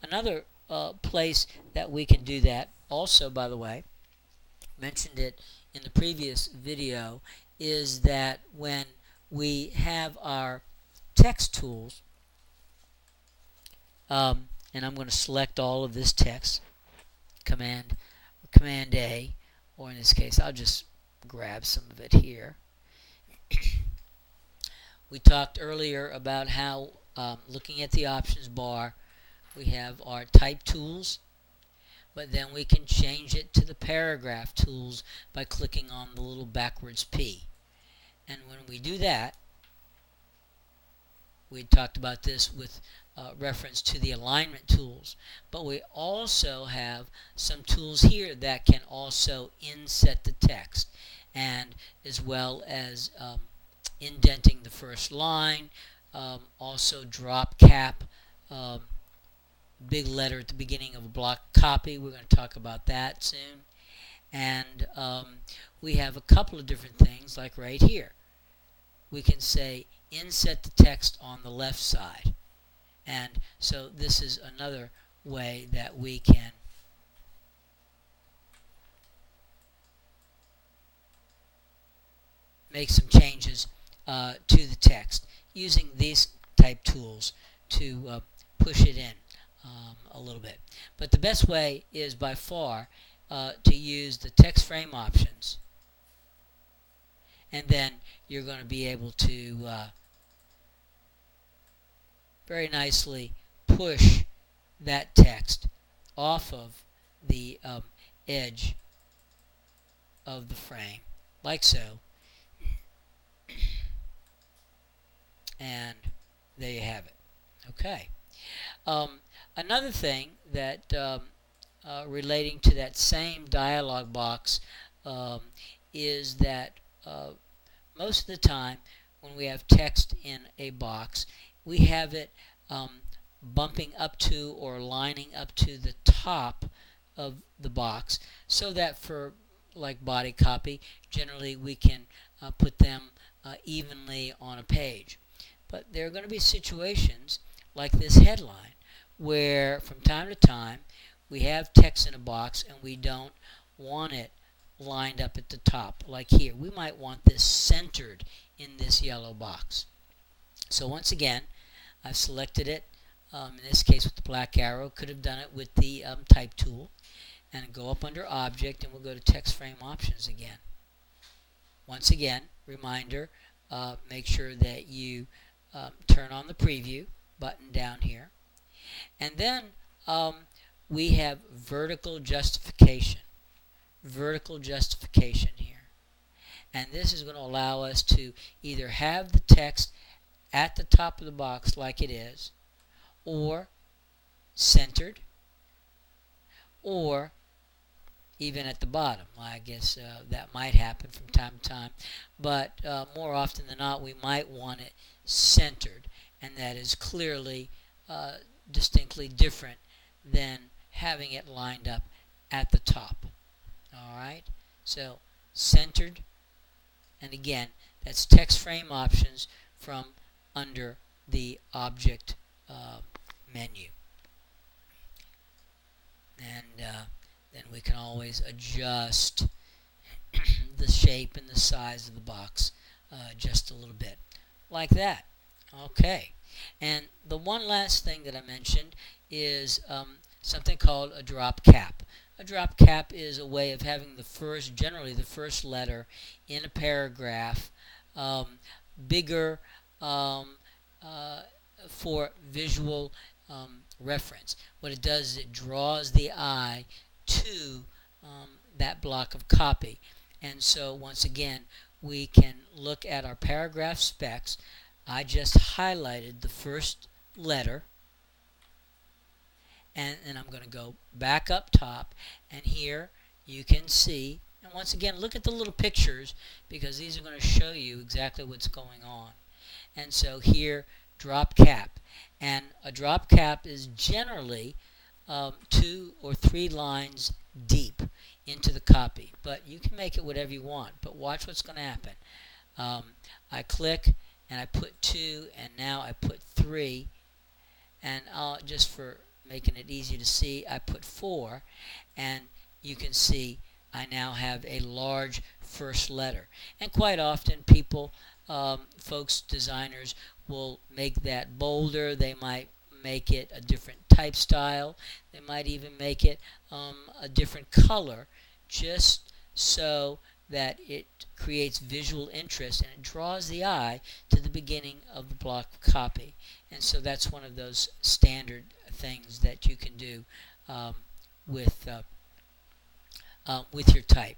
Another place that we can do that also, by the way, mentioned it in the previous video, is that when we have our text tools, and I'm going to select all of this text, Command A, or in this case I'll just grab some of it here. We talked earlier about how looking at the options bar, we have our type tools, but then we can change it to the paragraph tools by clicking on the little backwards P. And when we do that, we talked about this with reference to the alignment tools, but we also have some tools here that can also inset the text, and as well as indenting the first line, also drop cap, big letter at the beginning of a block copy. We're going to talk about that soon. And we have a couple of different things, like right here. We can say inset the text on the left side. And so this is another way that we can make some changes to the text using these type tools to push it in a little bit. But the best way is by far to use the text frame options, and then you're going to be able to very nicely push that text off of the edge of the frame, like so. And there you have it. Okay. Another thing that relating to that same dialog box is that most of the time when we have text in a box, we have it bumping up to or lining up to the top of the box, so that for like body copy, generally we can put them evenly on a page. But there are going to be situations like this headline where from time to time we have text in a box and we don't want it lined up at the top. Like here, we might want this centered in this yellow box. So once again, I've selected it, in this case with the black arrow. Could have done it with the type tool, and go up under object, and we'll go to text frame options again. Once again, reminder, make sure that you turn on the preview button down here, and then we have vertical justification here, and this is going to allow us to either have the text at the top of the box like it is, or centered, or even at the bottom. I guess that might happen from time to time, but more often than not we might want it centered, and that is clearly distinctly different than having it lined up at the top. Alright, so centered, and again that's text frame options from under the object menu, and then we can always adjust the shape and the size of the box just a little bit, like that. Okay, and the one last thing that I mentioned is something called a drop cap. A drop cap is a way of having generally the first letter in a paragraph bigger for visual reference. What it does is it draws the eye to that block of copy. And so once again, we can look at our paragraph specs. I just highlighted the first letter, and I'm going to go back up top, and here you can see, and once again look at the little pictures because these are going to show you exactly what's going on. And so here, drop cap, and a drop cap is generally 2 or 3 lines deep into the copy, but you can make it whatever you want. But watch what's going to happen. I click and I put 2, and now I put 3, and I'll just for making it easier to see, I put 4, and you can see I now have a large first letter. And quite often people, folks, designers, will make that bolder. They might make it a different type style. They might even make it a different color, just so that it creates visual interest and it draws the eye to the beginning of the block copy. And so that's one of those standard things that you can do um, with with your type.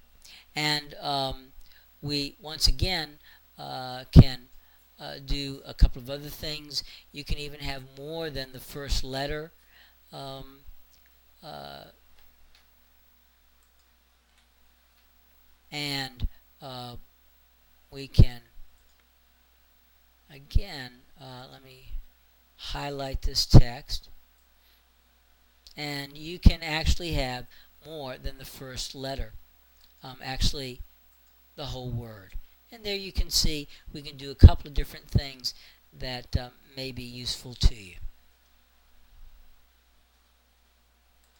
And we once again can do a couple of other things. You can even have more than the first letter. Um, uh, and we can again, let me highlight this text, and you can actually have more than the first letter, actually the whole word. And there you can see we can do a couple of different things that may be useful to you.